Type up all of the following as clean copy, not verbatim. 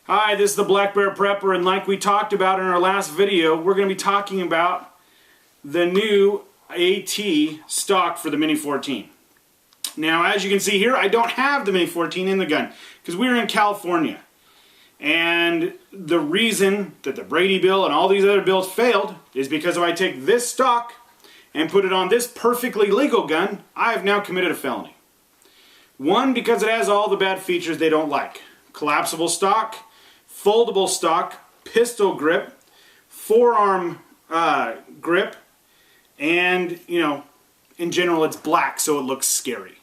Hi, this is the Black Bear Prepper, and like we talked about in our last video, we're going to be talking about the new AT stock for the Mini 14. Now, as you can see here, I don't have the Mini 14 in the gun because we're in California. And the reason that the Brady bill and all these other bills failed is because if I take this stock and put it on this perfectly legal gun, I have now committed a felony. One, because it has all the bad features they don't like. Collapsible stock, foldable stock, pistol grip, forearm grip, and, in general it's black so it looks scary.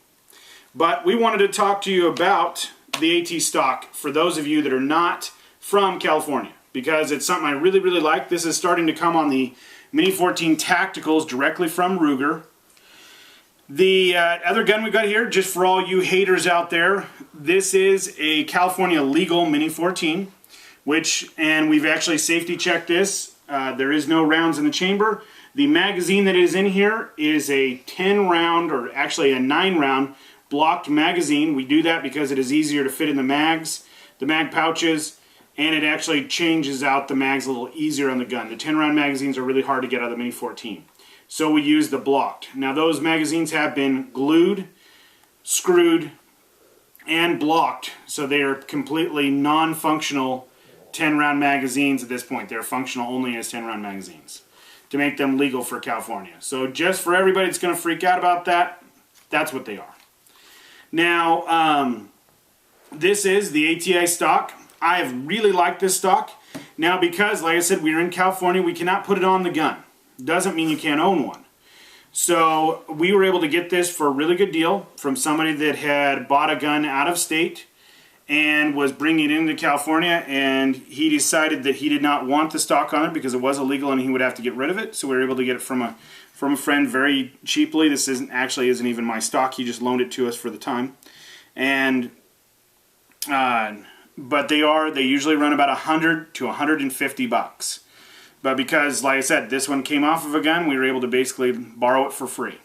But we wanted to talk to you about the AT stock for those of you that are not from California, because it's something I really, really like. This is starting to come on the Mini 14 Tacticals directly from Ruger. The other gun we got here, just for all you haters out there, this is a California legal Mini 14, and we've actually safety checked this. There is no rounds in the chamber. The magazine that is in here is a 10 round, or actually a 9 round blocked magazine. We do that because it is easier to fit in the mag pouches, and it actually changes out the mags a little easier on the gun. The 10 round magazines are really hard to get out of the Mini 14. So we use the blocked. Now those magazines have been glued, screwed, and blocked, so they are completely non-functional 10-round magazines at this point. They're functional only as 10-round magazines to make them legal for California. So just for everybody that's going to freak out about that, that's what they are. Now, this is the ATI stock. I have really liked this stock. Now because, like I said, we're in California, we cannot put it on the gun. Doesn't mean you can't own one. So we were able to get this for a really good deal from somebody that had bought a gun out of state and was bringing it into California, and he decided that he did not want the stock on it because it was illegal and he would have to get rid of it. So we were able to get it from a friend very cheaply. This isn't even my stock. He just loaned it to us for the time. And but they usually run about $100 to $150. But because, like I said, this one came off of a gun, we were able to basically borrow it for free.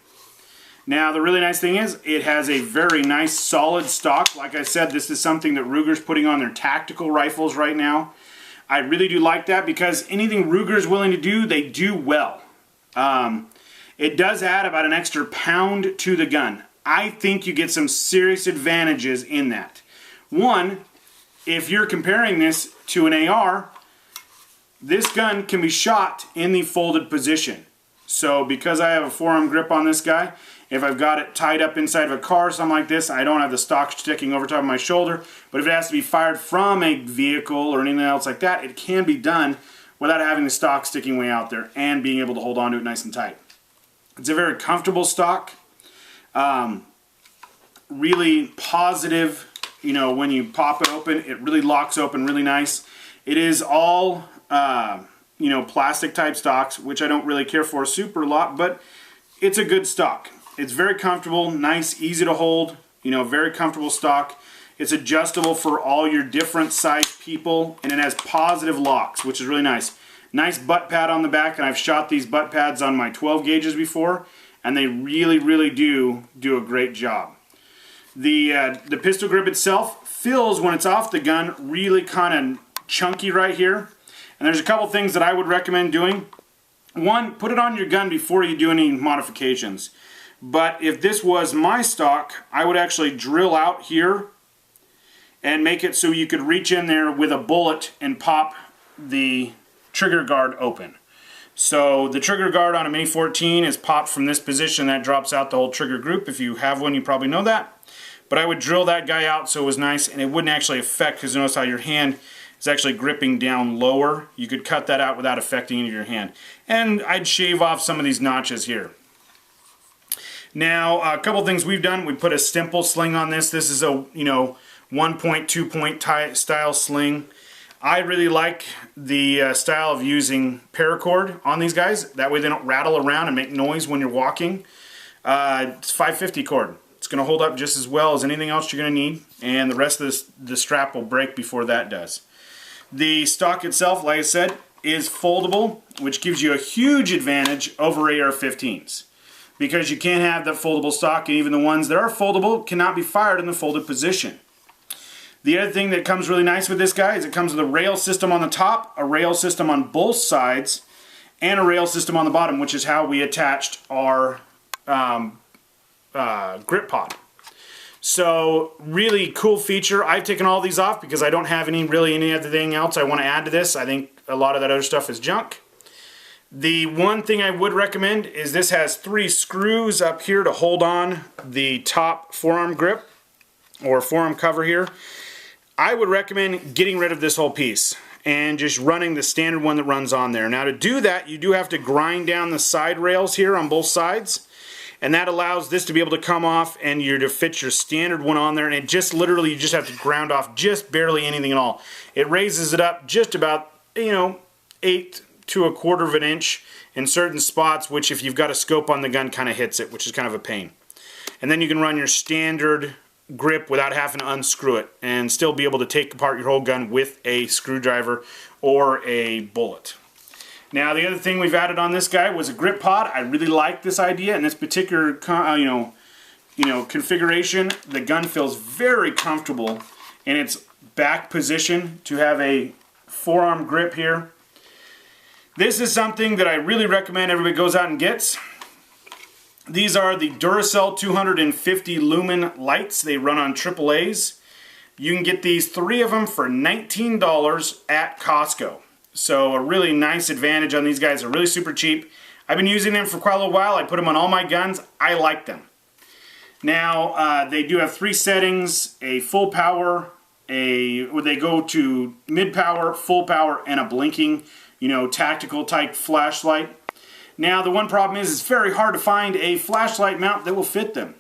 Now, the really nice thing is, it has a very nice, solid stock. Like I said, this is something that Ruger's putting on their tactical rifles right now. I really do like that because anything Ruger's willing to do, they do well. It does add about an extra pound to the gun. I think you get some serious advantages in that. One, if you're comparing this to an AR, this gun can be shot in the folded position. So because I have a forearm grip on this guy, if I've got it tied up inside of a car or something like this, I don't have the stock sticking over top of my shoulder. But if it has to be fired from a vehicle or anything else like that, it can be done without having the stock sticking way out there and being able to hold on to it nice and tight. It's a very comfortable stock. Really positive, when you pop it open, it really locks open really nice. It is all plastic type stocks, which I don't really care for super a lot, but it's a good stock. It's very comfortable, nice, easy to hold, very comfortable stock. It's adjustable for all your different size people, and it has positive locks, which is really nice. Nice butt pad on the back, and I've shot these butt pads on my 12 gauges before, and they really, really do a great job. The pistol grip itself feels, when it's off the gun, really kind of chunky right here. And there's a couple things that I would recommend doing. One, put it on your gun before you do any modifications. But if this was my stock, I would actually drill out here and make it so you could reach in there with a bullet and pop the trigger guard open. So the trigger guard on a Mini 14 is popped from this position. That drops out the whole trigger group. If you have one, you probably know that. But I would drill that guy out so it was nice, and it wouldn't actually affect, because notice how your hand is actually gripping down lower. You could cut that out without affecting any of your hand. And I'd shave off some of these notches here. Now, a couple things we've done. We put a simple sling on this. This is a 1-point, 2-point style sling. I really like the style of using paracord on these guys. That way they don't rattle around and make noise when you're walking. It's 550 cord. It's going to hold up just as well as anything else you're going to need, and the rest of the strap will break before that does. The stock itself, like I said, is foldable, which gives you a huge advantage over AR-15s. Because you can't have that foldable stock, and even the ones that are foldable cannot be fired in the folded position. The other thing that comes really nice with this guy is it comes with a rail system on the top, a rail system on both sides, and a rail system on the bottom, which is how we attached our grip pod. So really cool feature. I've taken all these off because I don't have any other thing else I want to add to this. I think a lot of that other stuff is junk. The one thing I would recommend is this has 3 screws up here to hold on the top forearm grip or forearm cover here. I would recommend getting rid of this whole piece and just running the standard one that runs on there. Now to do that, you do have to grind down the side rails here on both sides, and that allows this to be able to come off and you're to fit your standard one on there, and it just literally, you just have to ground off just barely anything at all. It raises it up just about, 1/8 to 1/4 of an inch in certain spots, which if you've got a scope on the gun kind of hits it, which is kind of a pain. And then you can run your standard grip without having to unscrew it and still be able to take apart your whole gun with a screwdriver or a bullet. Now the other thing we've added on this guy was a grip pod. I really like this idea and this particular configuration. The gun feels very comfortable in its back position to have a forearm grip here. This is something that I really recommend everybody goes out and gets. These are the Duracell 250 lumen lights. They run on AAAs. You can get these 3 of them for $19 at Costco. So a really nice advantage on these guys. They're really super cheap. I've been using them for quite a little while. I put them on all my guns. I like them. Now they do have 3 settings: a full power, they go to mid power, full power, and a blinking, tactical type flashlight. Now the one problem is it's very hard to find a flashlight mount that will fit them.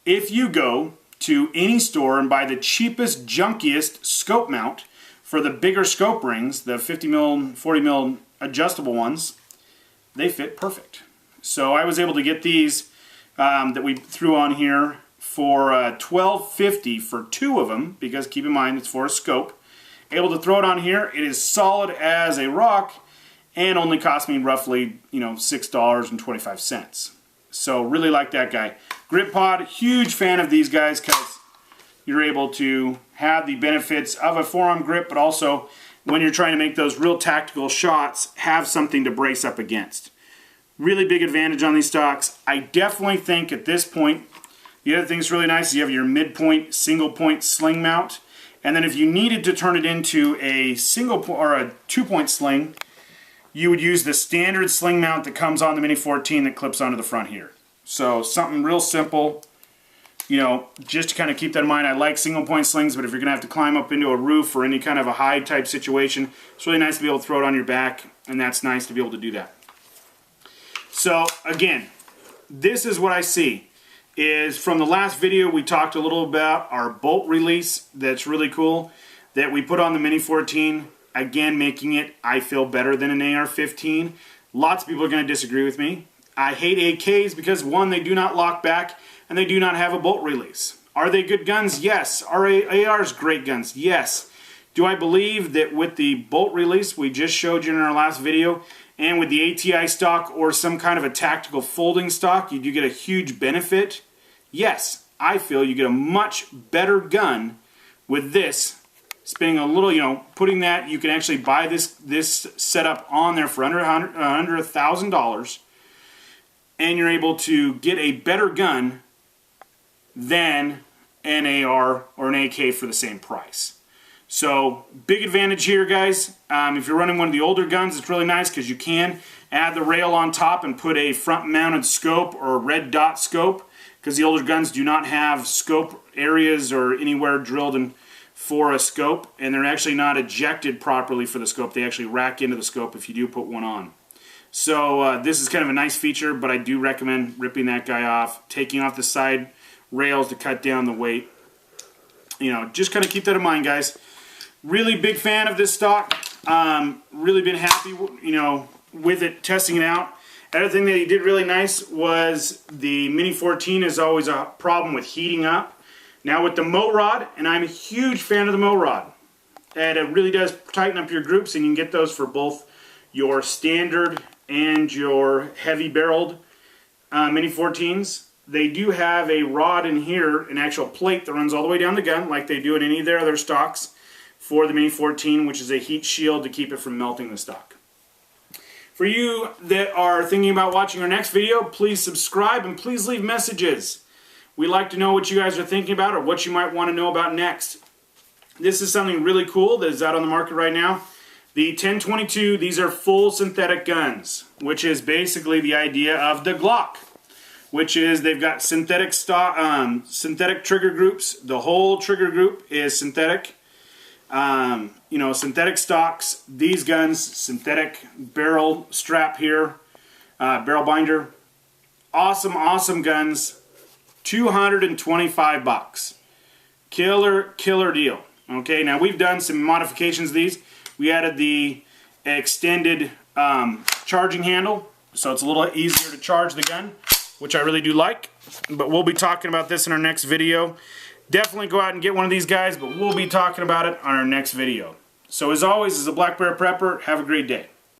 If you go to any store and buy the cheapest, junkiest scope mount for the bigger scope rings, the 50mm, 40mm adjustable ones, they fit perfect. So I was able to get these that we threw on here for $12.50 for 2 of them, because keep in mind it's for a scope. Able to throw it on here. It is solid as a rock and only cost me roughly, $6.25. So really like that guy. Grip pod, huge fan of these guys because you're able to have the benefits of a forearm grip, but also when you're trying to make those real tactical shots, have something to brace up against. Really big advantage on these stocks. I definitely think at this point, the other thing that's really nice is you have your midpoint single point sling mount, and then if you needed to turn it into a single point or a 2-point sling, you would use the standard sling mount that comes on the Mini 14 that clips onto the front here. So something real simple, just to kind of keep that in mind. I like single point slings, but if you're going to have to climb up into a roof or any kind of a high type situation, it's really nice to be able to throw it on your back, and that's nice to be able to do that. So again, this is what I see. Is from the last video we talked a little about our bolt release that's really cool that we put on the Mini 14. Again, making it, I feel, better than an AR-15. Lots of people are going to disagree with me. I hate AKs because, one, they do not lock back and they do not have a bolt release. Are they good guns? Yes. Are ARs great guns? Yes. Do I believe that with the bolt release we just showed you in our last video and with the ATI stock or some kind of a tactical folding stock, you do get a huge benefit? Yes. I feel you get a much better gun with this. Spending a little, putting that, you can actually buy this setup on there for under $1,000, and you're able to get a better gun than an AR or an AK for the same price. So big advantage here, guys. If you're running one of the older guns, it's really nice because you can add the rail on top and put a front-mounted scope or a red dot scope, because the older guns do not have scope areas or anywhere drilled in for a scope, and they're actually not ejected properly for the scope. They actually rack into the scope if you do put one on. So this is kind of a nice feature, but I do recommend ripping that guy off, taking off the side rails to cut down the weight. Just kind of keep that in mind, guys. Really big fan of this stock. Really been happy, with it, testing it out. Another thing that he did really nice was the Mini 14 is always a problem with heating up. Now with the Mo Rod, and I'm a huge fan of the Mo Rod, and it really does tighten up your groups, and you can get those for both your standard and your heavy barreled Mini 14s. they do have a rod in here, an actual plate that runs all the way down the gun, like they do in any of their other stocks for the Mini 14, which is a heat shield to keep it from melting the stock. For you that are thinking about watching our next video, please subscribe and please leave messages. We like to know what you guys are thinking about or what you might want to know about next. This is something really cool that is out on the market right now. The 1022, these are full synthetic guns, which is basically the idea of the Glock, which is they've got synthetic synthetic trigger groups. The whole trigger group is synthetic. You know, synthetic stocks. These guns, synthetic barrel strap here, barrel binder. Awesome, awesome guns. $225. Killer deal. Okay, now we've done some modifications to these. We added the extended charging handle, so it's a little easier to charge the gun, which I really do like. But we'll be talking about this in our next video. Definitely go out and get one of these guys, but we'll be talking about it on our next video. So as always, as a Black Bear Prepper, have a great day.